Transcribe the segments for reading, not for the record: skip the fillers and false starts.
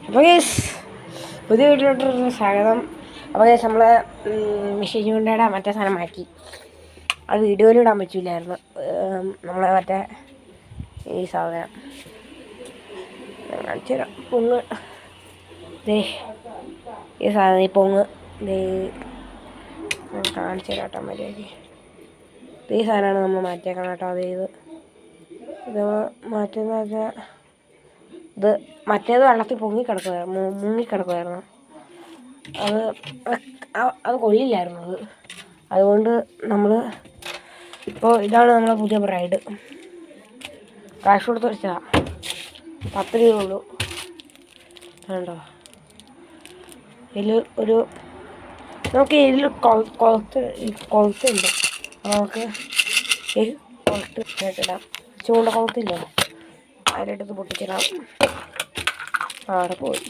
അപ്പോൾ ഗൈസ് പുതിയ വീട്ടിലോട്ടൊരു സ്വാഗതം. അപ്പോൾ ഗൈസ് നമ്മൾ മെഷീൻ ചൂണ്ടയുടെ മറ്റേ സാധനം മാറ്റി. അത് വീഡിയോയിൽ ഇടാൻ പറ്റില്ലായിരുന്നു. നമ്മളെ മറ്റേ ഈ സാധനം കാണിച്ചു തരാം. പൊങ്ങ് ദേ ഈ സാധനം ഈ പൊങ്ങ് ദേ കാണിച്ചു തരാം കേട്ടോ. മര്യാദയ്ക്ക് ഈ സാധനമാണ് നമ്മൾ മാറ്റിയേക്കണം കേട്ടോ. ഇത് മാറ്റുന്ന ഇത് മറ്റേത് വെള്ളത്തിൽ മുങ്ങിക്കിടക്കുമായിരുന്നു. അത് കൊള്ളില്ലായിരുന്നു. അതുകൊണ്ട് നമ്മൾ ഇപ്പോൾ ഇതാണ് നമ്മളെ പുതിയ ബ്രൈഡ്. കാശ് കൊടുത്ത് വെച്ചതാണ്. 10 രൂപയുള്ളൂ. വേണ്ടോ ഇതിൽ നമുക്ക് ഇതിൽ കൊളുത്തുണ്ട്. നമുക്ക് ഈ കൊളുത്ത് കേട്ടിടാം. ചൂണ്ട കൊളുത്തില്ല, അതിലെടുത്ത് പൊട്ടിച്ചിടാം. അവിടെ പോയി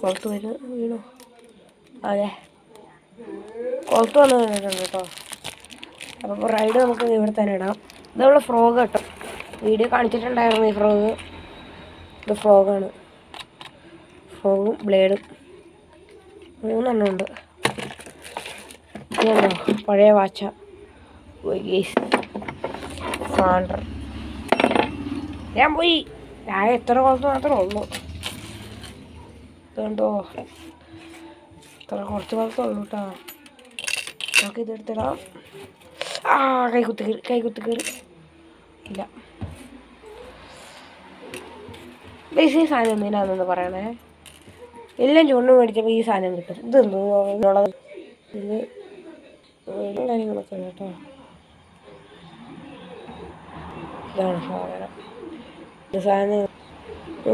കൊളുത്ത് വീണു. അതെ, കൊളുത്ത് വന്ന് വീണിട്ടുണ്ട് കേട്ടോ. അപ്പോൾ റൈഡ് നമുക്ക് ഇവിടെ തന്നെ ഇടാം. ഇത് നമ്മൾ ഫ്രോഗ് കേട്ടോ. വീഡിയോ കാണിച്ചിട്ടുണ്ടായിരുന്നു ഈ ഫ്രോഗ്. ഇത് ഫ്രോഗാണ്. ഫ്രോഗും ബ്ലേഡും 3 എണ്ണം ഉണ്ട്. ഇതുണ്ടോ പഴയ വാച്ച സാൻഡർ. ഞാൻ പോയി എത്ര കൊളുത്ത് മാത്രമേ ഉള്ളൂ. ഇതുണ്ടോ കുറച്ച് ഭാഗത്തേ ഉള്ളൂ കേട്ടോ. നമുക്ക് ഇതെടുത്തിടാം. കൈ കുത്തി കയറി ഇല്ല. ഈ സാധനം എന്തിനാണെന്ന് പറയണേ. എല്ലാം ചൂണ്ട മേടിച്ചപ്പോൾ ഈ സാധനം കിട്ടും. ഇതെന്തുള്ളത് ഇത് കാര്യങ്ങളൊക്കെ കേട്ടോ. ഇതാണ് സാധനം. ഇത് സാധനം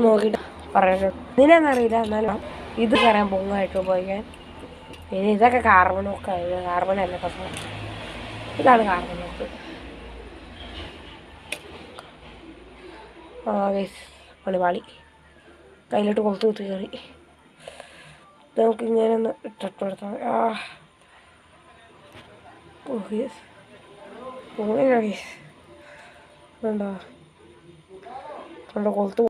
നോക്കിയിട്ട് പറയാം. ഇതിനാന്നറിയില്ല, എന്നാലും ഇത് കയറാൻ പൊങ്ങായിട്ട് ഉപയോഗിക്കാൻ. പിന്നെ ഇതൊക്കെ കാർബണൊക്കെ കാർബണല്ല കേട്ടോ. ഇതാണ് കാർബണൊക്കെ. പണിപാളി കയ്യിലോട്ട് കൊളുത്ത് കുത്തി കയറി. നമുക്കിങ്ങനെ ഒന്ന് ഇട്ടിട്ട് കൊടുത്താൽ മതി. ഉണ്ടോ കൊളുത്ത്